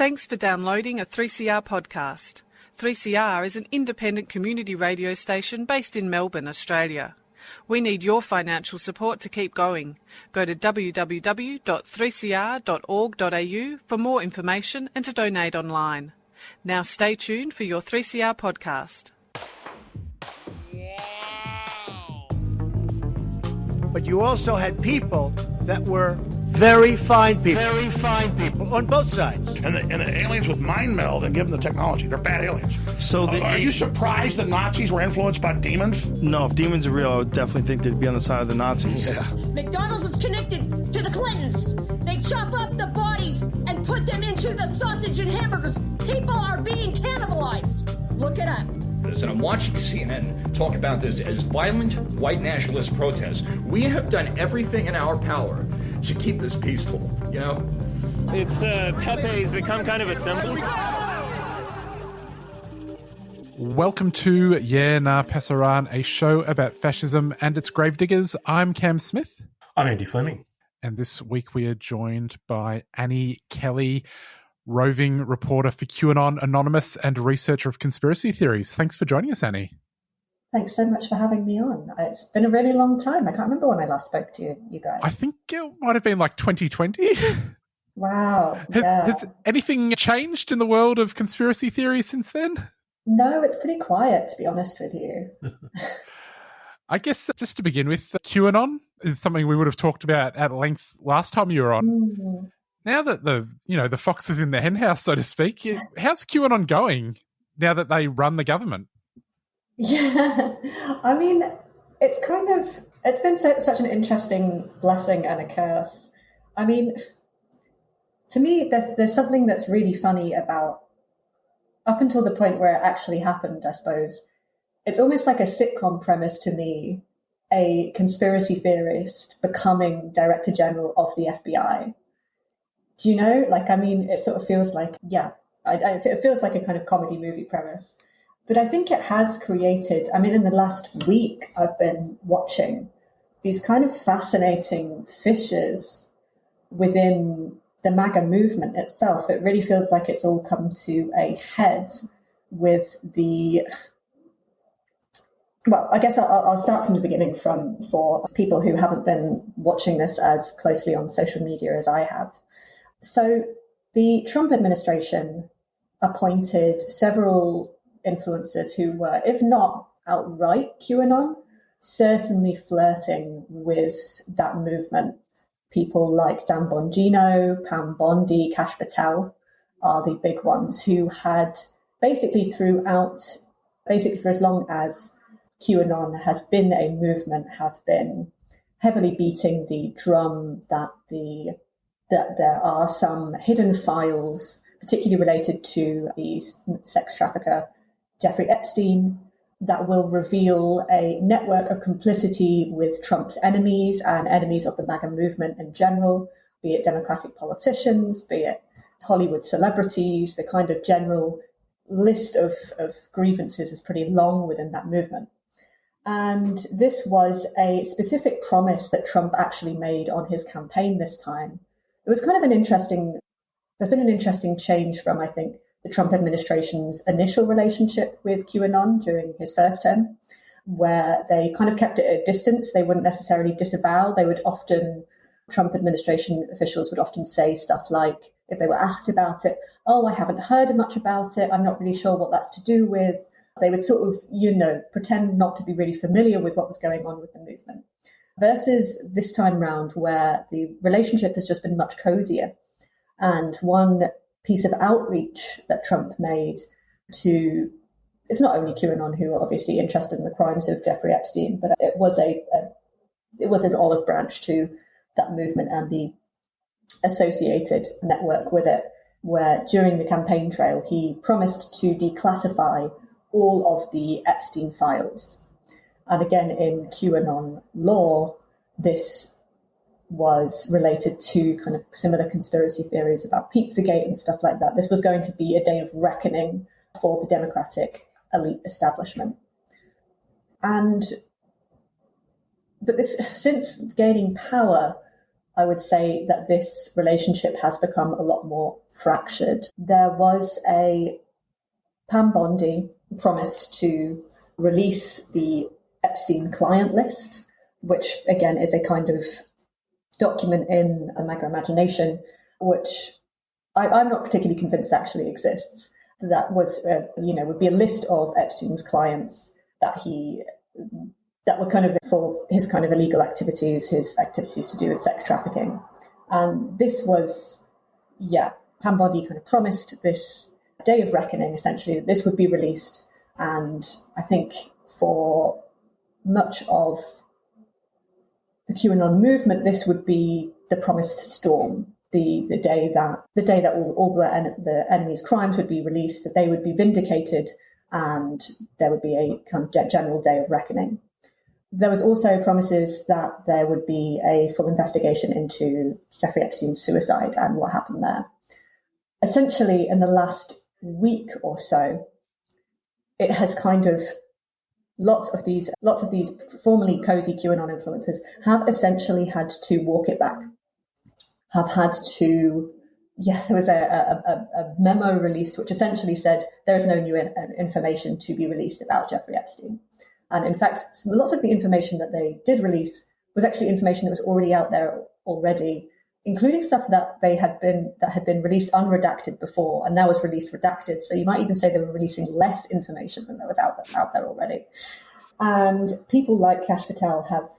Thanks for downloading a 3CR podcast. 3CR is an independent community radio station based in Melbourne, Australia. We need your financial support to keep going. Go to www.3cr.org.au for more information and to donate online. Now stay tuned for your 3CR podcast. But you also had people that were very fine people. Very fine people on both sides. And the aliens would mind meld and give them the technology. They're bad aliens. So are you surprised the Nazis were influenced by demons? No, if demons are real, I would definitely think they'd be on the side of the Nazis. Yeah. McDonald's is connected to the Clintons. They chop up the bodies and put them into the sausage and hamburgers. People are being cannibalized. Look it up. And I'm watching CNN talk about this as violent white nationalist protests. We have done everything in our power to keep this peaceful, you know? It's Pepe's become kind of a symbol. Welcome to Yeah Nah Pasaran, a show about fascism and its gravediggers. I'm Cam Smith. I'm Andy Fleming. And this week we are joined by Annie Kelly, roving reporter for QAnon Anonymous and researcher of conspiracy theories. Thanks for joining us, Annie. Thanks so much for having me on. It's been a really long time. I can't remember when I last spoke to you guys. I think it might have been like 2020. Wow. Has anything changed in the world of conspiracy theories since then? No, it's pretty quiet, to be honest with you. I guess just to begin with, QAnon is something we would have talked about at length last time you were on. Mm. Now that the fox is in the henhouse, so to speak, how's QAnon going now that they run the government? Yeah, I mean, it's been such an interesting blessing and a curse. I mean, to me, there's something that's really funny about, up until the point where it actually happened, I suppose. It's almost like a sitcom premise to me, a conspiracy theorist becoming Director General of the FBI. Do you know? It sort of feels like, it feels like a kind of comedy movie premise. But I think it has created, in the last week, I've been watching these kind of fascinating fissures within the MAGA movement itself. It really feels like it's all come to a head with I guess I'll start from the beginning for people who haven't been watching this as closely on social media as I have. So the Trump administration appointed several influencers who were, if not outright QAnon, certainly flirting with that movement. People like Dan Bongino, Pam Bondi, Kash Patel are the big ones who had basically for as long as QAnon has been a movement, have been heavily beating the drum that there are some hidden files, particularly related to the sex trafficker Jeffrey Epstein, that will reveal a network of complicity with Trump's enemies and enemies of the MAGA movement in general, be it Democratic politicians, be it Hollywood celebrities. The kind of general list of grievances is pretty long within that movement. And this was a specific promise that Trump actually made on his campaign this time. It was kind of there's been an interesting change from, I think, the Trump administration's initial relationship with QAnon during his first term, where they kind of kept it at a distance. They wouldn't necessarily disavow. Trump administration officials would often say stuff like, if they were asked about it, "Oh, I haven't heard much about it. I'm not really sure what that's to do with." They would sort of, pretend not to be really familiar with what was going on with the movement. Versus this time round, where the relationship has just been much cozier. And one piece of outreach that Trump made it's not only QAnon who are obviously interested in the crimes of Jeffrey Epstein, but it was an olive branch to that movement and the associated network with it, where during the campaign trail, he promised to declassify all of the Epstein files. And again, in QAnon law, this was related to kind of similar conspiracy theories about Pizzagate and stuff like that. This was going to be a day of reckoning for the Democratic elite establishment. But since gaining power, I would say that this relationship has become a lot more fractured. There was Pam Bondi promised to release the Epstein client list, which again is a kind of document in a mega imagination, which I'm not particularly convinced actually exists. That was, would be a list of Epstein's clients that were kind of for his kind of illegal activities, his activities to do with sex trafficking. And this was, Pam Bondi kind of promised this day of reckoning, essentially, that this would be released. And I think for much of the QAnon movement, this would be the promised storm, the day that all the enemy's crimes would be released, that they would be vindicated, and there would be a kind of general day of reckoning. There was also promises that there would be a full investigation into Jeffrey Epstein's suicide and what happened there. Essentially, in the last week or so, it has kind of lots of these formerly cozy QAnon influencers have essentially had to walk it back. Have had to, there was a memo released which essentially said there is no new information to be released about Jeffrey Epstein. And in fact, lots of the information that they did release was actually information that was already out there already, including stuff that had been released unredacted before and now was released redacted. So you might even say they were releasing less information than that was out there already. And people like Kash Patel have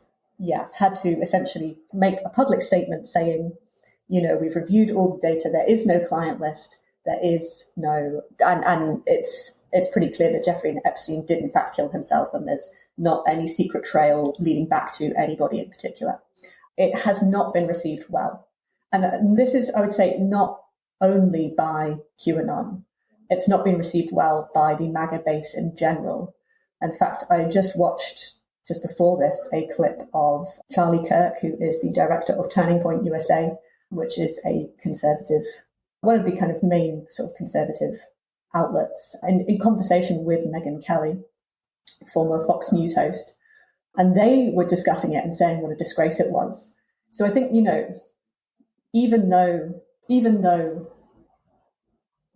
had to essentially make a public statement saying, we've reviewed all the data. There is no client list. There is no, and it's pretty clear that Jeffrey Epstein did in fact kill himself, and there's not any secret trail leading back to anybody in particular. It has not been received well. And this is, I would say, not only by QAnon. It's not been received well by the MAGA base in general. In fact, I just watched, just before this, a clip of Charlie Kirk, who is the director of Turning Point USA, which is a conservative, one of the kind of main sort of conservative outlets, in conversation with Megyn Kelly, former Fox News host. And they were discussing it and saying what a disgrace it was. So I think, even though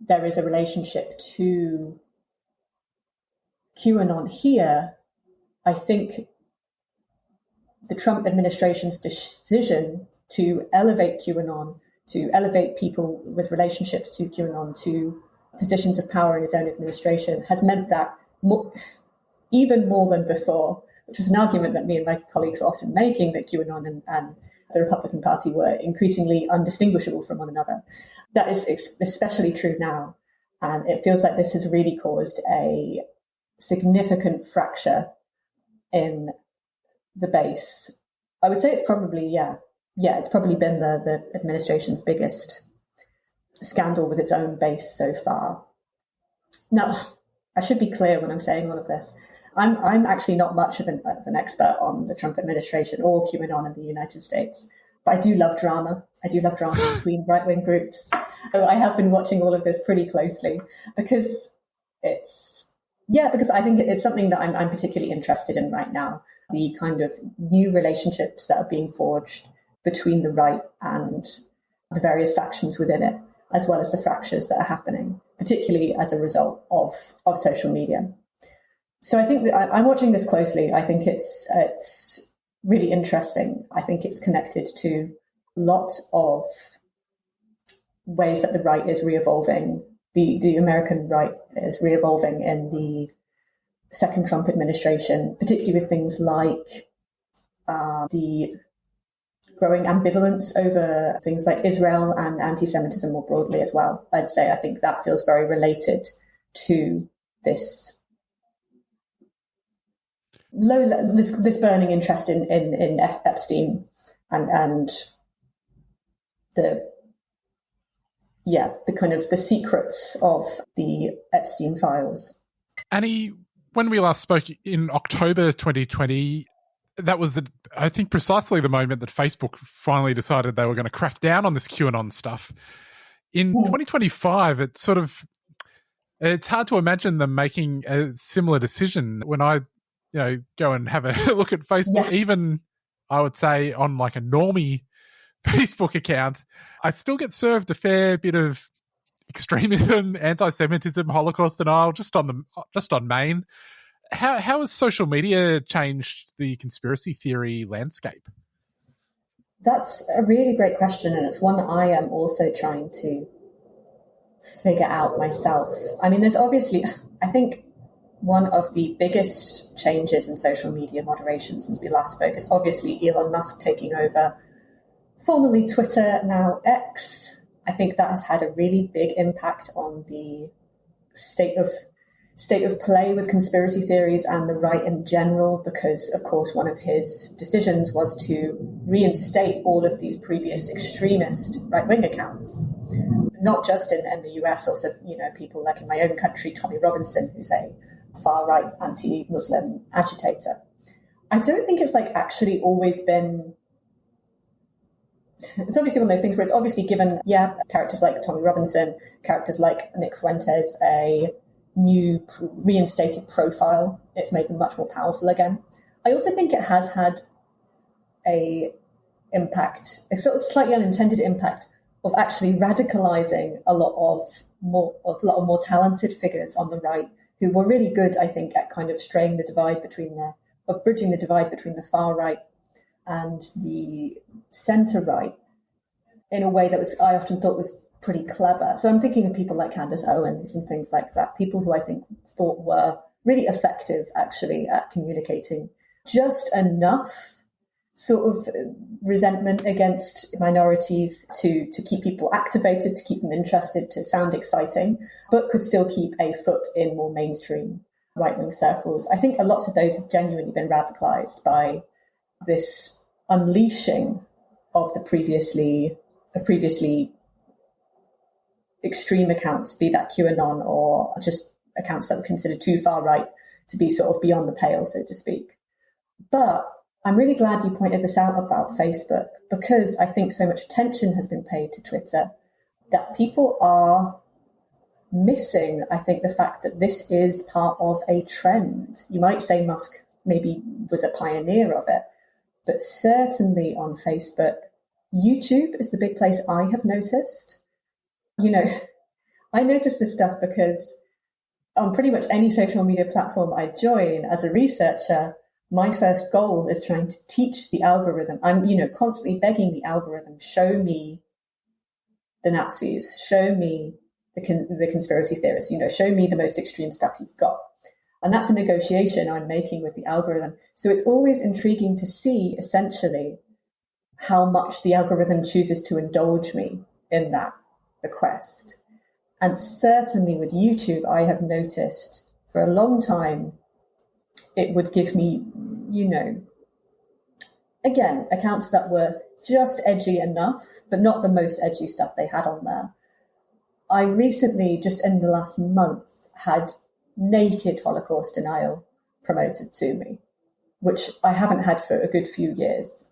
there is a relationship to QAnon here, I think the Trump administration's decision to elevate QAnon, to elevate people with relationships to QAnon to positions of power in his own administration has meant that even more than before, which was an argument that me and my colleagues were often making, that QAnon and the Republican Party were increasingly undistinguishable from one another. That is especially true now. And it feels like this has really caused a significant fracture in the base. I would say it's probably, it's probably been the administration's biggest scandal with its own base so far. Now, I should be clear when I'm saying all of this. I'm actually not much of an expert on the Trump administration or QAnon in the United States, but I do love drama. I do love drama between right-wing groups. So I have been watching all of this pretty closely because I think it's something that I'm particularly interested in right now, the kind of new relationships that are being forged between the right and the various factions within it, as well as the fractures that are happening, particularly as a result of social media. So I think that I'm watching this closely. I think it's really interesting. I think it's connected to lots of ways that the right is re-evolving. The American right is re-evolving in the second Trump administration, particularly with things like the growing ambivalence over things like Israel and anti-Semitism more broadly as well. I think that feels very related to this this burning interest in Epstein and the kind of the secrets of the Epstein files. Annie, when we last spoke in October 2020, that was, I think, precisely the moment that Facebook finally decided they were going to crack down on this QAnon stuff. In 2025, it's hard to imagine them making a similar decision. When I, go and have a look at Facebook, even I would say on like a normie Facebook account, I still get served a fair bit of extremism, anti-Semitism, Holocaust denial, just on main. How has social media changed the conspiracy theory landscape? That's a really great question, and it's one I am also trying to figure out myself. I mean, there's obviously, I think one of the biggest changes in social media moderation since we last spoke is obviously Elon Musk taking over formerly Twitter, now X. I think that has had a really big impact on the state of play with conspiracy theories and the right in general, because, of course, one of his decisions was to reinstate all of these previous extremist right-wing accounts, not just in the US, also, people like in my own country, Tommy Robinson, who's a far-right anti-Muslim agitator. I don't think it's actually always been... It's obviously one of those things where it's obviously given, characters like Tommy Robinson, characters like Nick Fuentes, a new reinstated profile. It's made them much more powerful again. I also think it has had a sort of slightly unintended impact of actually radicalizing a lot of more talented figures on the right who were really good, I think, at kind of bridging the divide between the far right and the center right in a way that I often thought was pretty clever. So I'm thinking of people like Candace Owens and things like that, people who I think thought were really effective actually at communicating just enough sort of resentment against minorities to keep people activated, to keep them interested, to sound exciting, but could still keep a foot in more mainstream right-wing circles. I think lots of those have genuinely been radicalized by this unleashing of the previously extreme accounts, be that QAnon or just accounts that were considered too far right to be sort of beyond the pale, so to speak. But I'm really glad you pointed this out about Facebook, because I think so much attention has been paid to Twitter that people are missing, I think, the fact that this is part of a trend. You might say Musk maybe was a pioneer of it, but certainly on Facebook, YouTube is the big place I have noticed. I noticed this stuff because on pretty much any social media platform I join as a researcher, my first goal is trying to teach the algorithm. I'm, constantly begging the algorithm, show me the Nazis, show me the conspiracy theorists, show me the most extreme stuff you've got. And that's a negotiation I'm making with the algorithm. So it's always intriguing to see, essentially, how much the algorithm chooses to indulge me in that request. And certainly with YouTube, I have noticed for a long time, it would give me, again, accounts that were just edgy enough, but not the most edgy stuff they had on there. I recently, just in the last month, had naked Holocaust denial promoted to me, which I haven't had for a good few years.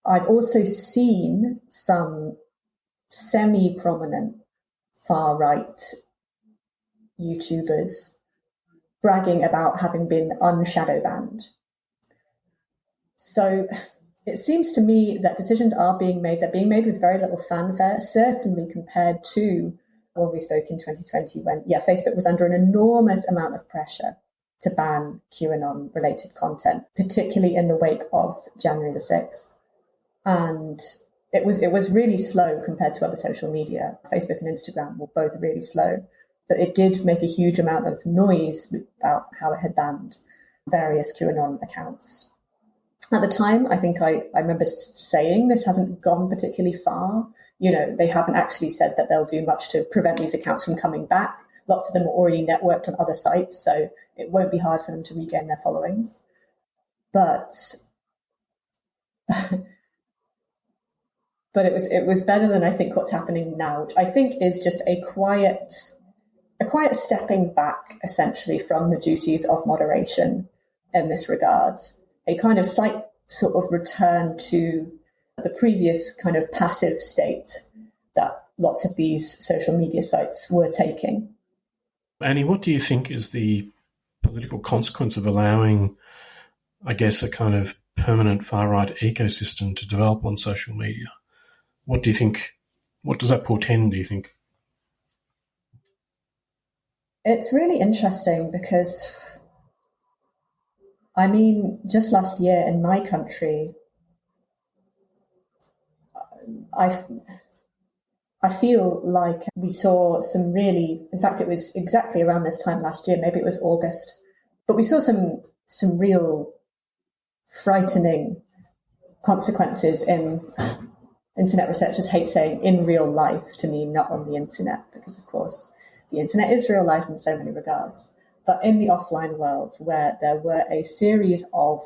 I've also seen some semi-prominent far-right YouTubers bragging about having been unshadow banned. So it seems to me that decisions are being made. They're being made with very little fanfare, certainly compared to when we spoke in 2020 when, Facebook was under an enormous amount of pressure to ban QAnon-related content, particularly in the wake of January the 6th. And it was really slow compared to other social media. Facebook and Instagram were both really slow, but it did make a huge amount of noise about how it had banned various QAnon accounts. At the time, I think I remember saying this hasn't gone particularly far. They haven't actually said that they'll do much to prevent these accounts from coming back. Lots of them are already networked on other sites, so it won't be hard for them to regain their followings. But it was better than I think what's happening now, which I think is just a quiet stepping back, essentially, from the duties of moderation in this regard. A kind of slight sort of return to the previous kind of passive state that lots of these social media sites were taking. Annie, what do you think is the political consequence of allowing, I guess, a kind of permanent far-right ecosystem to develop on social media? What do you think? What does that portend, do you think? It's really interesting because, I mean, just last year in my country, I feel like we saw some really, in fact, it was exactly around this time last year, maybe it was August, but we saw some real frightening consequences in, internet researchers hate saying in real life to mean not on the internet, because of course the internet is real life in so many regards, but in the offline world, where there were a series of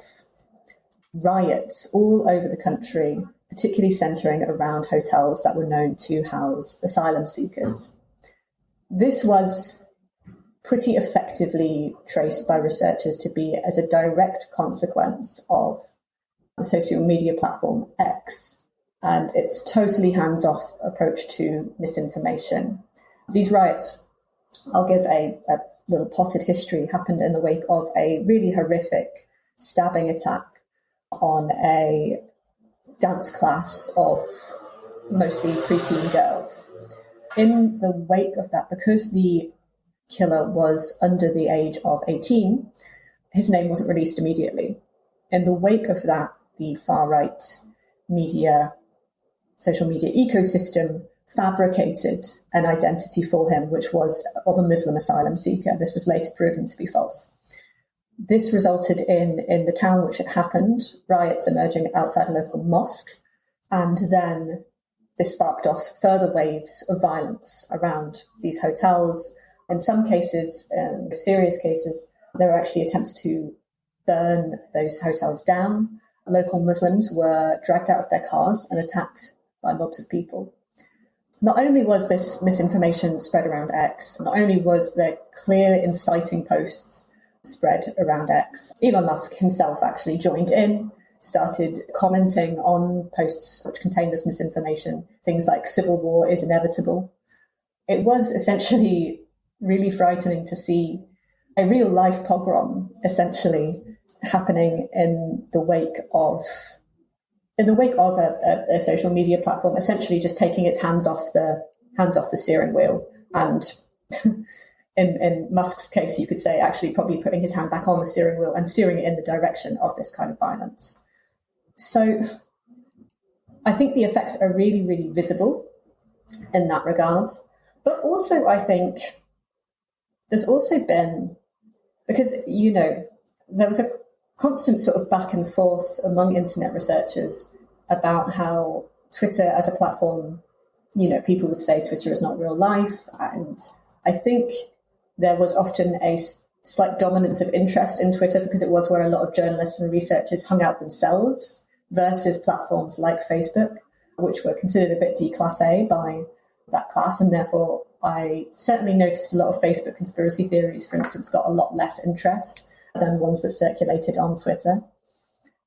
riots all over the country, particularly centering around hotels that were known to house asylum seekers. This was pretty effectively traced by researchers to be as a direct consequence of the social media platform X and its totally hands-off approach to misinformation. These riots, I'll give a little potted history, happened in the wake of a really horrific stabbing attack on a dance class of mostly preteen girls. In the wake of that, because the killer was under the age of 18, his name wasn't released immediately. In the wake of that, the far-right media, social media ecosystem fabricated an identity for him, which was of a Muslim asylum seeker. This was later proven to be false. This resulted in the town which it happened, riots emerging outside a local mosque, and then this sparked off further waves of violence around these hotels. In some cases, serious cases, there were actually attempts to burn those hotels down. Local Muslims were dragged out of their cars and attacked by mobs of people. Not only was this misinformation spread around X, not only was there clear inciting posts spread around X, Elon Musk himself actually joined in, started commenting on posts which contained this misinformation, things like civil war is inevitable. It was essentially really frightening to see a real life pogrom essentially happening in the wake of a social media platform, essentially just taking its hands off the steering wheel, and in Musk's case, you could say actually probably putting his hand back on the steering wheel and steering it in the direction of this kind of violence. So I think the effects are really, really visible in that regard. But also I think there's also been, because, you know, there was a constant sort of back and forth among internet researchers about how Twitter as a platform, you know, people would say Twitter is not real life. And I think there was often a slight dominance of interest in Twitter because it was where a lot of journalists and researchers hung out themselves versus platforms like Facebook, which were considered a bit déclassé by that class. And therefore, I certainly noticed a lot of Facebook conspiracy theories, for instance, got a lot less interest than ones that circulated on Twitter.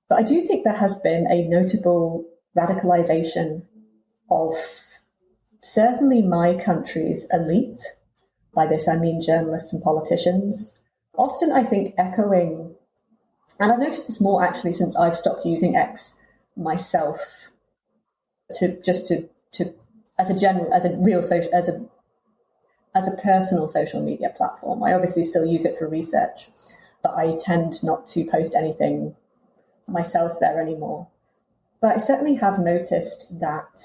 But I do think there has been a notable radicalization of certainly my country's elite. By this, I mean journalists and politicians. Often, I think, echoing, and I've noticed this more actually since I've stopped using X myself, as a personal social media platform. I obviously still use it for research, but I tend not to post anything myself there anymore. But I certainly have noticed that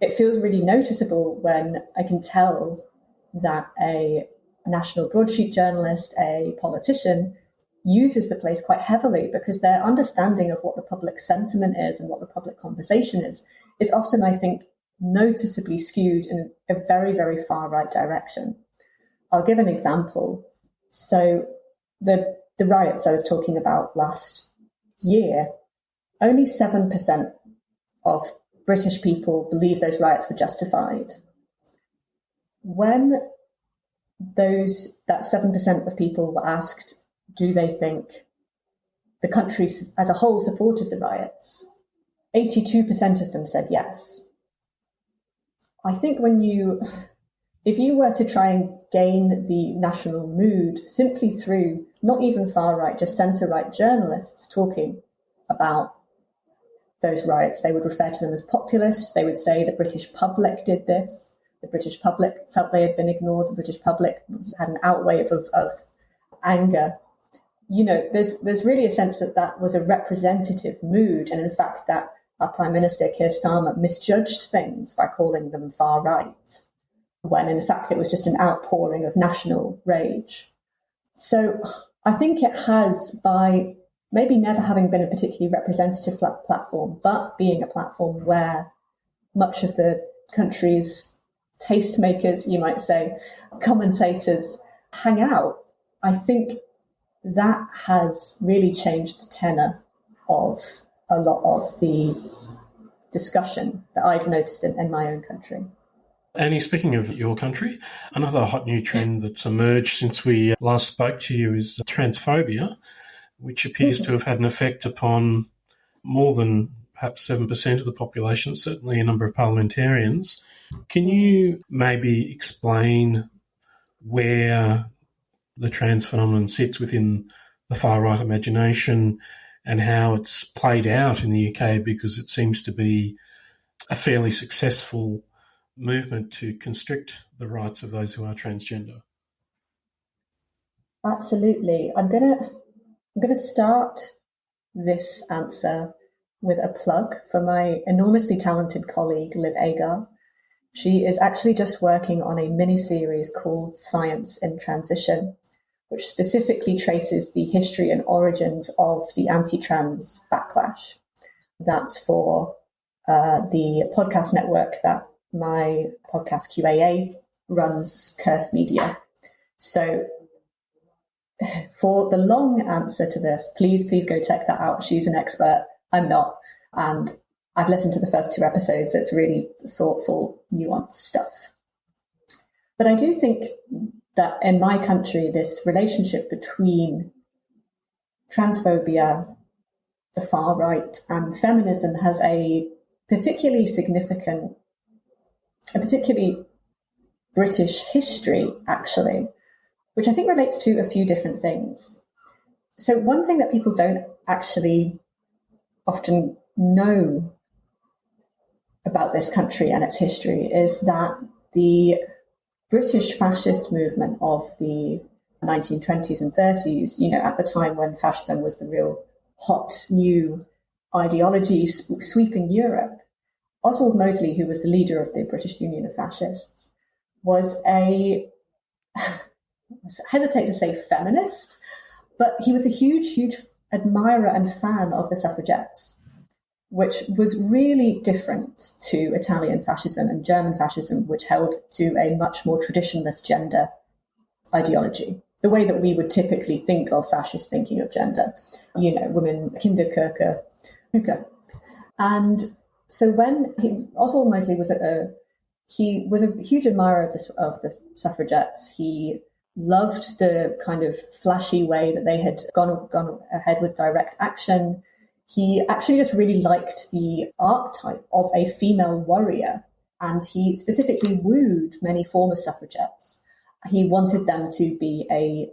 it feels really noticeable when I can tell that a national broadsheet journalist, a politician, uses the place quite heavily because their understanding of what the public sentiment is and what the public conversation is often, I think, noticeably skewed in a very, very far right direction. I'll give an example. So the riots I was talking about last year, only 7% of British people believe those riots were justified. When that 7% of people were asked, do they think the country as a whole supported the riots, 82% of them said yes. I think if you were to try and gain the national mood simply through not even far right, just centre right journalists talking about those riots. They would refer to them as populist. They would say the British public did this. The British public felt they had been ignored. The British public had an outwave of anger. There's really a sense that that was a representative mood, and in fact that our Prime Minister, Keir Starmer, misjudged things by calling them far right, when in fact it was just an outpouring of national rage. So I think it has, by maybe never having been a particularly representative platform, but being a platform where much of the country's tastemakers, you might say, commentators hang out, I think that has really changed the tenor of a lot of the discussion that I've noticed in my own country. Annie, speaking of your country, another hot new trend that's emerged since we last spoke to you is transphobia, which appears to have had an effect upon more than perhaps 7% of the population, certainly a number of parliamentarians. Can you maybe explain where the trans phenomenon sits within the far-right imagination and how it's played out in the UK, because it seems to be a fairly successful movement to constrict the rights of those who are transgender? Absolutely. I'm gonna start this answer with a plug for my enormously talented colleague, Liv Agar. She is actually just working on a mini-series called Science in Transition, which specifically traces the history and origins of the anti-trans backlash. That's for the podcast network that my podcast QAA runs, Curse Media. So for the long answer to this, please go check that out. She's an expert. I'm not. And I've listened to the first 2 episodes. It's really thoughtful, nuanced stuff. But I do think that in my country, this relationship between transphobia, the far right, and feminism has a particularly British history, actually, which I think relates to a few different things. So one thing that people don't actually often know about this country and its history is that the British fascist movement of the 1920s and 30s, at the time when fascism was the real hot new ideology sweeping Europe, Oswald Mosley, who was the leader of the British Union of Fascists, was I hesitate to say feminist, but he was a huge admirer and fan of the suffragettes, which was really different to Italian fascism and German fascism, which held to a much more traditionalist gender ideology, the way that we would typically think of fascist thinking of gender, women, Kinderkirche. And so when Oswald Mosley was he was a huge admirer of the suffragettes. He loved the kind of flashy way that they had gone ahead with direct action. He actually just really liked the archetype of a female warrior, and he specifically wooed many former suffragettes. He wanted them to be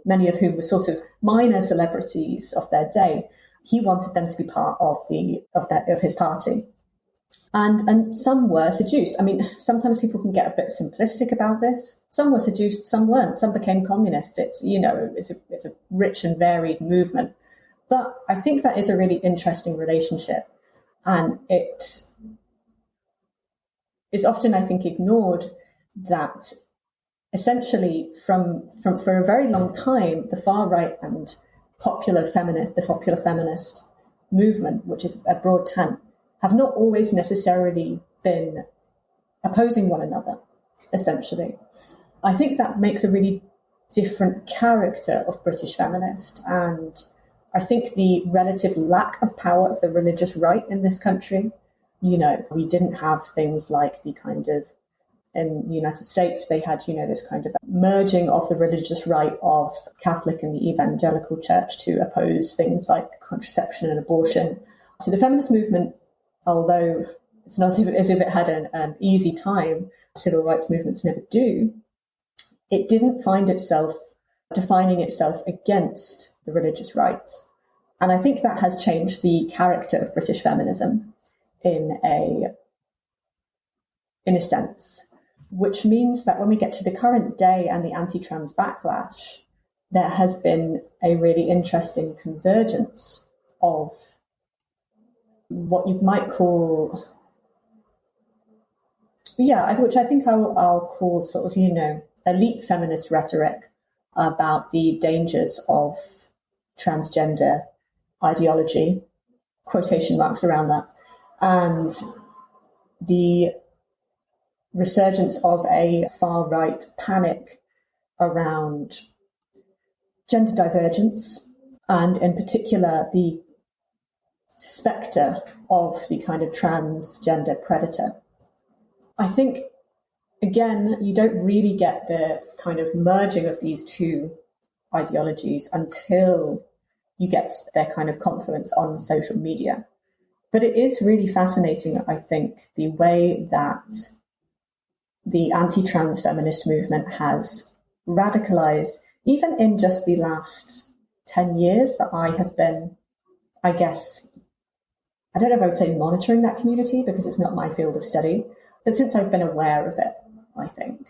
many of whom were sort of minor celebrities of their day. He wanted them to be part of his party. And some were seduced. I mean, sometimes people can get a bit simplistic about this. Some were seduced, some weren't. Some became communists. It's a rich and varied movement. But I think that is a really interesting relationship. And it is often, I think, ignored that essentially for a very long time, the far right and the popular feminist movement, which is a broad term, have not always necessarily been opposing one another, essentially. I think that makes a really different character of British feminist, and I think the relative lack of power of the religious right in this country, we didn't have things like the kind of, in the United States, they had, this kind of merging of the religious right of Catholic and the evangelical church to oppose things like contraception and abortion. So the feminist movement, although it's not as if it had an easy time, civil rights movements never do, it didn't find itself defining itself against the religious right. And I think that has changed the character of British feminism. in a sense, which means that when we get to the current day and the anti-trans backlash, there has been a really interesting convergence of what you might call, which I think I'll call sort of, elite feminist rhetoric about the dangers of transgender ideology, quotation marks around that, and the resurgence of a far-right panic around gender divergence, and in particular the spectre of the kind of transgender predator. I think, again, you don't really get the kind of merging of these two ideologies until you get their kind of confluence on social media. But it is really fascinating, I think, the way that the anti-trans feminist movement has radicalized, even in just the last 10 years that I have been, I guess, I don't know if I would say monitoring that community because it's not my field of study, but since I've been aware of it, I think,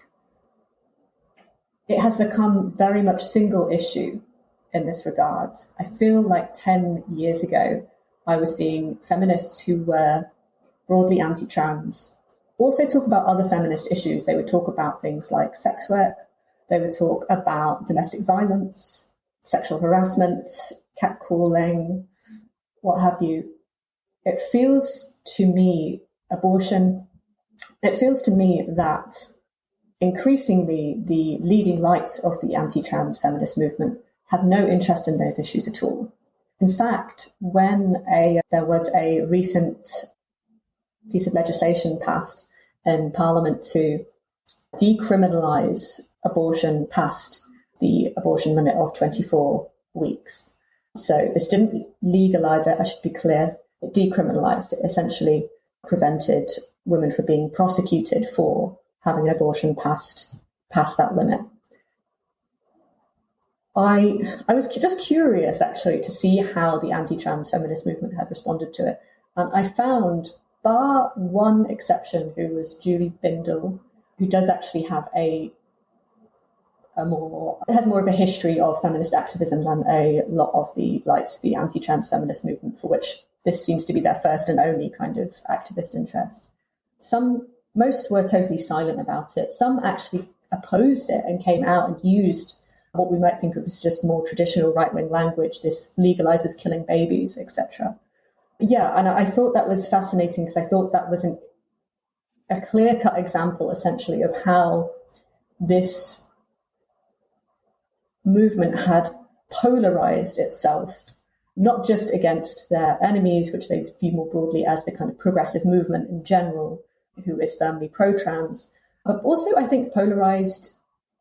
it has become very much single issue in this regard. I feel like 10 years ago, I was seeing feminists who were broadly anti-trans also talk about other feminist issues. They would talk about things like sex work. They would talk about domestic violence, sexual harassment, catcalling, what have you. It feels to me, abortion, it feels to me that increasingly the leading lights of the anti-trans feminist movement have no interest in those issues at all. In fact, when there was a recent piece of legislation passed in Parliament to decriminalise abortion past the abortion limit of 24 weeks. So this didn't legalise it, I should be clear. It decriminalised it, essentially prevented women from being prosecuted for having an abortion past that limit. I was just curious, actually, to see how the anti-trans feminist movement had responded to it. And I found, bar one exception, who was Julie Bindel, who does actually have has more of a history of feminist activism than a lot of the lights of the anti-trans feminist movement, for which this seems to be their first and only kind of activist interest. Most were totally silent about it. Some actually opposed it and came out and used what we might think of as just more traditional right-wing language, this legalizes killing babies, etc. Yeah, and I thought that was fascinating because I thought that was a clear-cut example, essentially, of how this movement had polarized itself, not just against their enemies, which they view more broadly as the kind of progressive movement in general, who is firmly pro-trans, but also, I think, polarized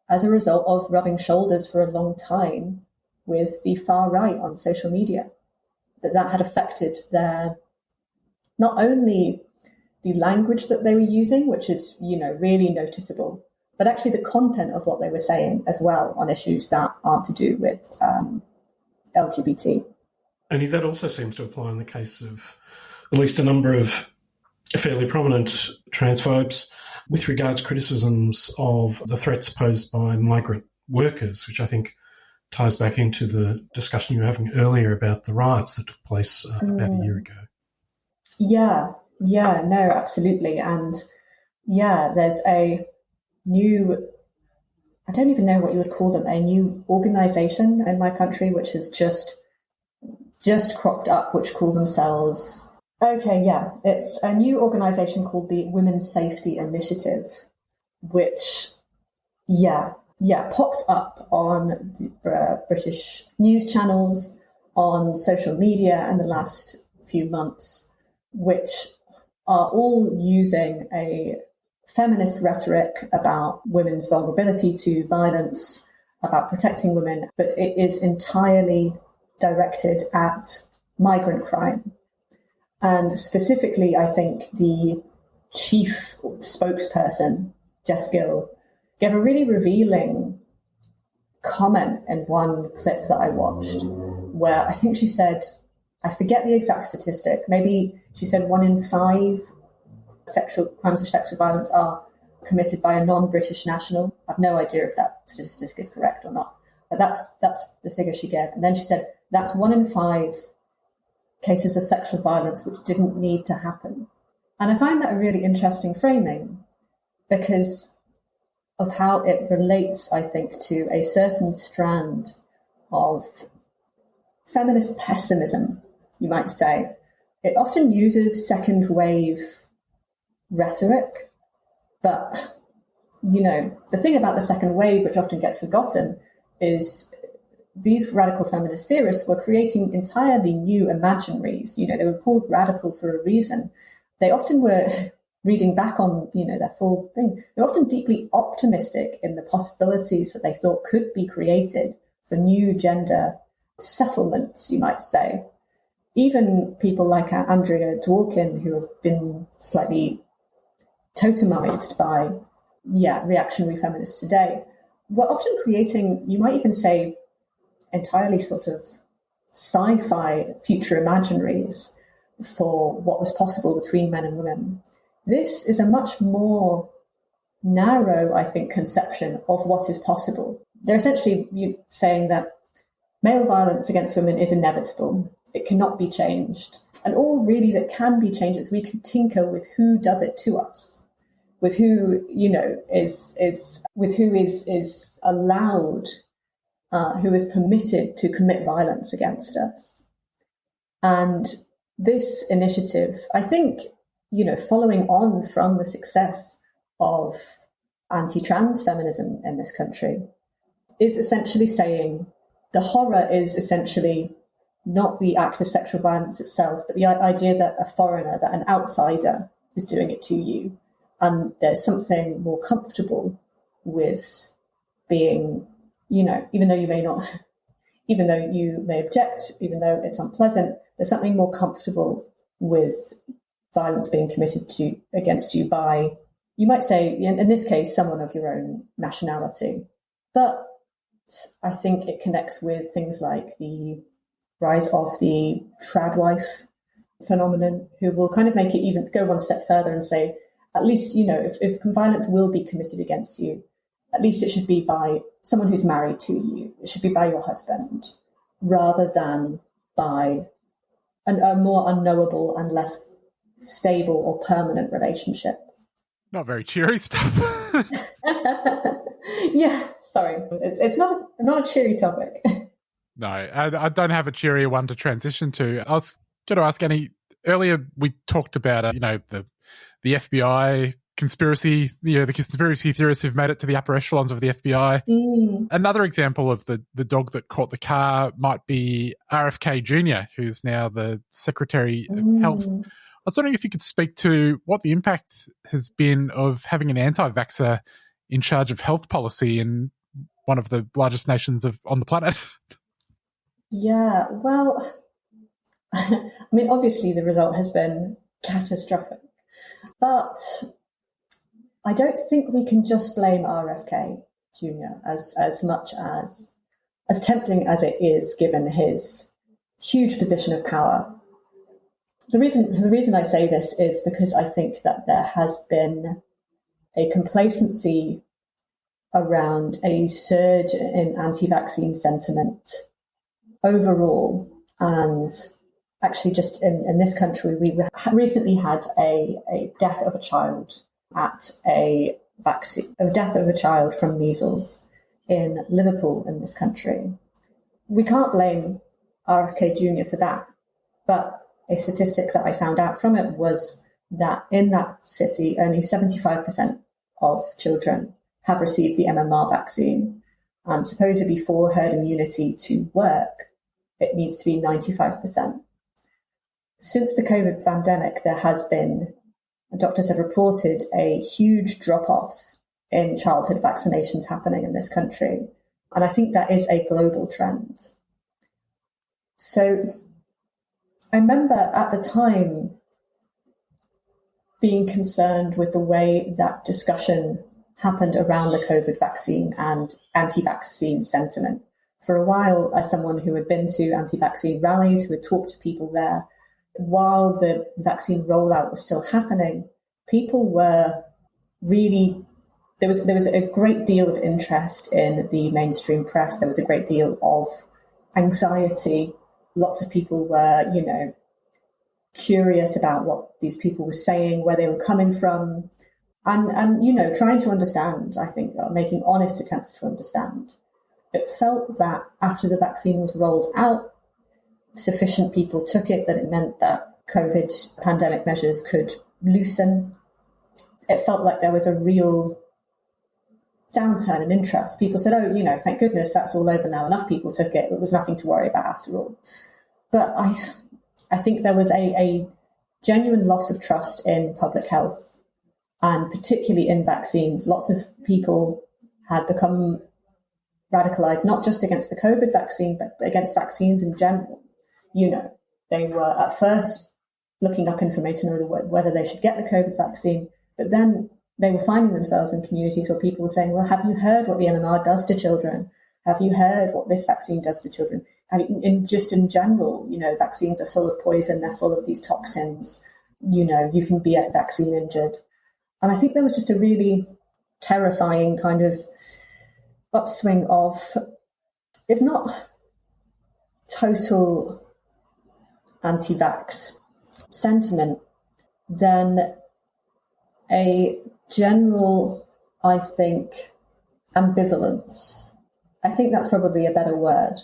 as a result of rubbing shoulders for a long time with the far right on social media. That had affected their, not only the language that they were using, which is, really noticeable, but actually the content of what they were saying as well on issues that aren't to do with LGBT. And that also seems to apply in the case of at least a number of fairly prominent transphobes with regards to criticisms of the threats posed by migrant workers, which I think ties back into the discussion you were having earlier about the riots that took place about a year ago. Yeah, no, absolutely. And there's a new, I don't even know what you would call them, a new organization in my country, which has just cropped up, which call themselves, it's a new organization called the Women's Safety Initiative, which, popped up on the British news channels, on social media in the last few months, which are all using a feminist rhetoric about women's vulnerability to violence, about protecting women, but it is entirely directed at migrant crime. And specifically, I think the chief spokesperson, Jess Gill, gave a really revealing comment in one clip that I watched, where I think she said, I forget the exact statistic. Maybe she said 1 in 5 crimes of sexual violence are committed by a non-British national. I've no idea if that statistic is correct or not, but that's the figure she gave. And then she said that's 1 in 5 cases of sexual violence which didn't need to happen. And I find that a really interesting framing because of how it relates, I think, to a certain strand of feminist pessimism, you might say. It often uses second wave rhetoric, but, the thing about the second wave, which often gets forgotten, is these radical feminist theorists were creating entirely new imaginaries. They were called radical for a reason. They often were reading back on, their full thing. They're often deeply optimistic in the possibilities that they thought could be created for new gender settlements, you might say. Even people like Andrea Dworkin, who have been slightly totemized by, reactionary feminists today, were often creating, you might even say, entirely sort of sci-fi future imaginaries for what was possible between men and women. This is a much more narrow, I think, conception of what is possible. They're essentially saying that male violence against women is inevitable. It cannot be changed. And all really that can be changed is we can tinker with who does it to us, with who, is allowed, who is permitted to commit violence against us. And this initiative, I think, following on from the success of anti-trans feminism in this country, is essentially saying the horror is essentially not the act of sexual violence itself, but the idea that a foreigner, that an outsider is doing it to you. And there's something more comfortable with being, even though you may not, even though you may object, even though it's unpleasant, there's something more comfortable with violence being committed against you by, you might say, in this case, someone of your own nationality. But I think it connects with things like the rise of the tradwife phenomenon, who will kind of make it even go one step further and say, at least, if violence will be committed against you, at least it should be by someone who's married to you. It should be by your husband, rather than by a more unknowable and less stable or permanent relationship. Not very cheery stuff. Yeah, sorry. It's not a cheery topic. No, I don't have a cheerier one to transition to. I was going to ask Annie, earlier we talked about, the FBI conspiracy, the conspiracy theorists who've made it to the upper echelons of the FBI. Another example of the dog that caught the car might be RFK Jr., who's now the Secretary of Health. I was wondering if you could speak to what the impact has been of having an anti-vaxxer in charge of health policy in one of the largest nations on the planet. Yeah, well, I mean, obviously the result has been catastrophic, but I don't think we can just blame RFK Jr. as much as tempting as it is, given his huge position of power. The reason I say this is because I think that there has been a complacency around a surge in anti-vaccine sentiment overall. And actually just in this country, we recently had a death of a child from measles in Liverpool in this country. We can't blame RFK Jr. for that, but a statistic that I found out from it was that in that city, only 75% of children have received the MMR vaccine. And supposedly for herd immunity to work, it needs to be 95%. Since the COVID pandemic, there has been, doctors have reported, a huge drop-off in childhood vaccinations happening in this country. And I think that is a global trend. So I remember at the time being concerned with the way that discussion happened around the COVID vaccine and anti-vaccine sentiment. for a while, as someone who had been to anti-vaccine rallies, who had talked to people there, while the vaccine rollout was still happening, people were really, there was a great deal of interest in the mainstream press. There was a great deal of anxiety. Lots of people were, curious about what these people were saying, where they were coming from, and trying to understand, I think, making honest attempts to understand. It felt that after the vaccine was rolled out, sufficient people took it, that it meant that COVID pandemic measures could loosen. It felt like there was a real downturn in interest. People said, thank goodness that's all over now. Enough people took it. It was nothing to worry about after all. But I think there was a genuine loss of trust in public health, and particularly in vaccines. Lots of people had become radicalized, not just against the COVID vaccine, but against vaccines in general. They were at first looking up information on whether they should get the COVID vaccine, but then they were finding themselves in communities where people were saying, well, have you heard what the MMR does to children? Have you heard what this vaccine does to children? In general, vaccines are full of poison. They're full of these toxins. You can be vaccine injured. And I think there was just a really terrifying kind of upswing of, if not total anti-vax sentiment, then a general, I think, ambivalence. I think that's probably a better word.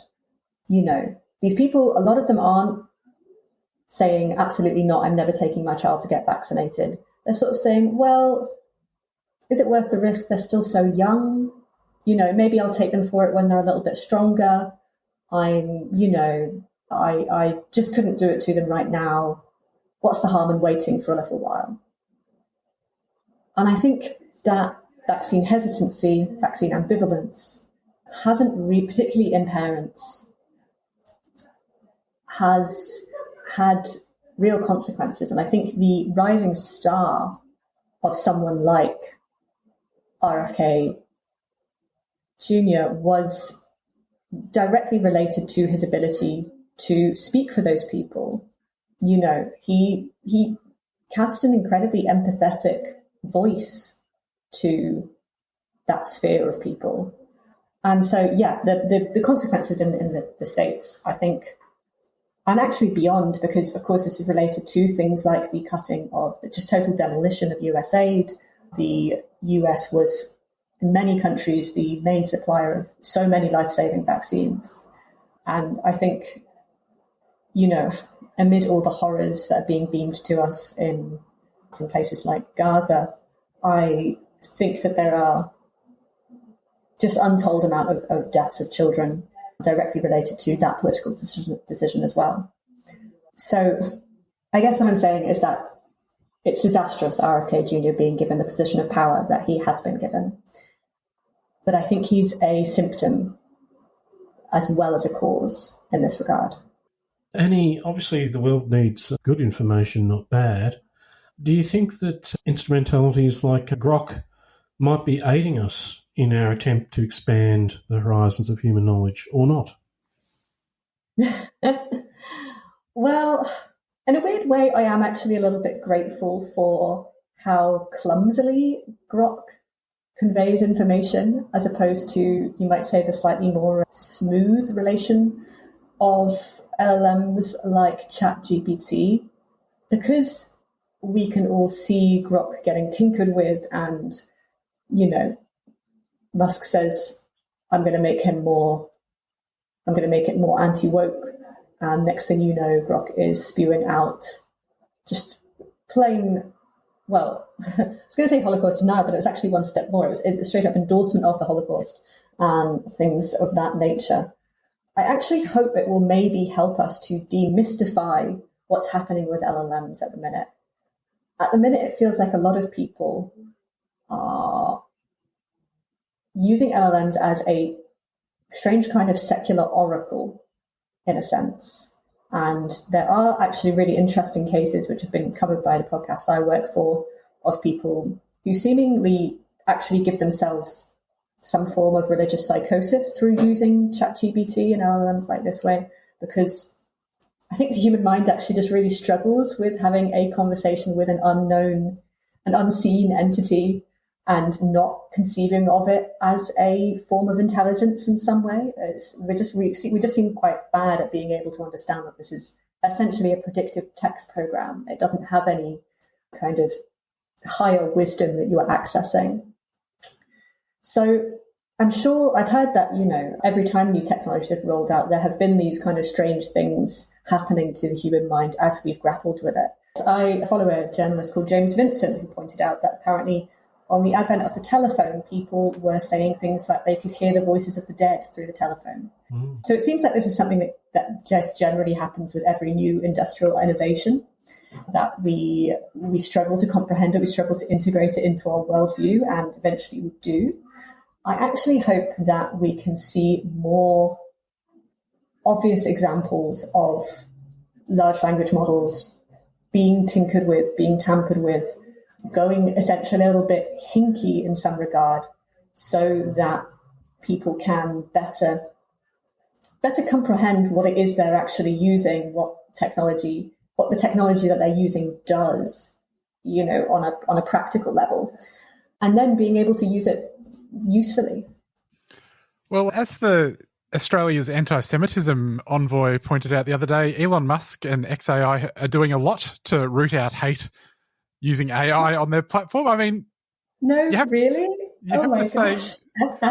These people, a lot of them aren't saying, absolutely not, I'm never taking my child to get vaccinated. They're sort of saying, well, is it worth the risk? They're still so young. Maybe I'll take them for it when they're a little bit stronger. I just couldn't do it to them right now. What's the harm in waiting for a little while? And I think that vaccine hesitancy, vaccine ambivalence, hasn't particularly in parents, has had real consequences. And I think the rising star of someone like RFK Jr. was directly related to his ability to speak for those people. He cast an incredibly empathetic voice to that sphere of people. And so, the consequences in the States, I think, and actually beyond, because, of course, this is related to things like the cutting of, just total demolition of US aid. The US was, in many countries, the main supplier of so many life-saving vaccines. And I think, amid all the horrors that are being beamed to us from places like Gaza, I think that there are just untold amount of deaths of children directly related to that political decision as well. So I guess what I'm saying is that it's disastrous, RFK Jr. being given the position of power that he has been given. But I think he's a symptom as well as a cause in this regard. Annie, obviously the world needs good information, not bad. Do you think that instrumentalities like Grok might be aiding us in our attempt to expand the horizons of human knowledge, or not? Well, in a weird way, I am actually a little bit grateful for how clumsily Grok conveys information, as opposed to, you might say, the slightly more smooth relation of LLMs like ChatGPT, because we can all see Grok getting tinkered with, and, Musk says, I'm going to make it more anti-woke. And next thing you know, Grok is spewing out just plain, well, I was going to say Holocaust denial, but it's actually one step more. It's a straight up endorsement of the Holocaust and things of that nature. I actually hope it will maybe help us to demystify what's happening with LLMs at the minute. At the minute, it feels like a lot of people are using LLMs as a strange kind of secular oracle, in a sense. And there are actually really interesting cases which have been covered by the podcast I work for, of people who seemingly actually give themselves some form of religious psychosis through using ChatGPT and LLMs like this way, because I think the human mind actually just really struggles with having a conversation with an unknown, an unseen entity, and not conceiving of it as a form of intelligence in some way. We just seem quite bad at being able to understand that this is essentially a predictive text program. It doesn't have any kind of higher wisdom that you are accessing. So I'm sure I've heard that, every time new technologies have rolled out, there have been these kind of strange things happening to the human mind as we've grappled with it. I follow a journalist called James Vincent, who pointed out that apparently on the advent of the telephone, people were saying things like they could hear the voices of the dead through the telephone. So it seems like this is something that just generally happens with every new industrial innovation, that we struggle to comprehend it, we struggle to integrate it into our worldview, and eventually we do. I actually hope that we can see more obvious examples of large language models being tinkered with, being tampered with, going essentially a little bit hinky in some regard, so that people can better comprehend what it is they're actually using, what the technology that they're using does, on a practical level, and then being able to use it usefully. Well, as the Australia's anti-Semitism envoy pointed out the other day, Elon Musk and XAI are doing a lot to root out hate using AI on their platform. I mean... No, really? You have to say,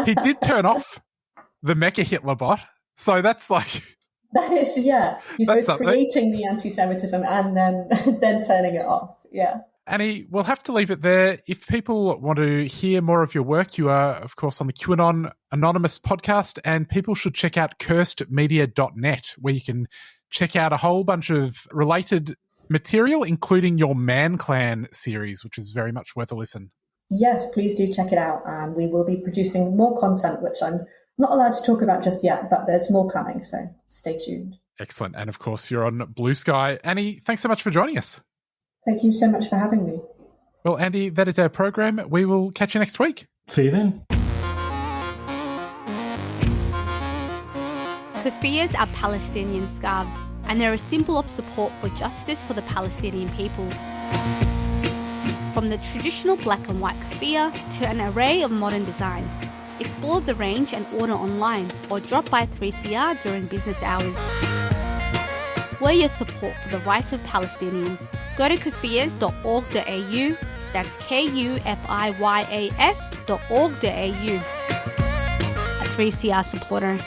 he did turn off the Mecha Hitler bot, so that's like... That is, yeah. He's both creating the anti-Semitism and then turning it off, yeah. Annie, we'll have to leave it there. If people want to hear more of your work, you are, of course, on the QAnon Anonymous podcast, and people should check out cursedmedia.net, where you can check out a whole bunch of related material, including your Man Clan series, which is very much worth a listen. Yes, please do check it out. And we will be producing more content, which I'm not allowed to talk about just yet, but there's more coming, so stay tuned. Excellent. And, of course, you're on Blue Sky. Annie, thanks so much for joining us. Thank you so much for having me. Well, Andy, that is our program. We will catch you next week. See you then. Keffiyehs are Palestinian scarves, and they're a symbol of support for justice for the Palestinian people. From the traditional black and white keffiyeh to an array of modern designs, explore the range and order online or drop by 3CR during business hours. Wear your support for the rights of Palestinians. Go to keffiyehs.org.au, that's KUFIYAS.org.au. A 3CR supporter.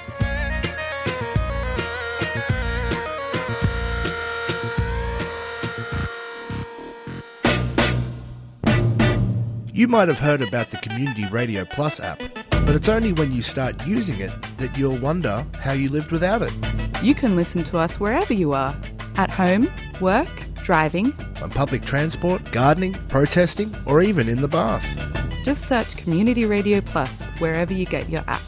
You might have heard about the Community Radio Plus app, but it's only when you start using it that you'll wonder how you lived without it. You can listen to us wherever you are, at home, work, driving, on public transport, gardening, protesting, or even in the bath. Just search Community Radio Plus wherever you get your app.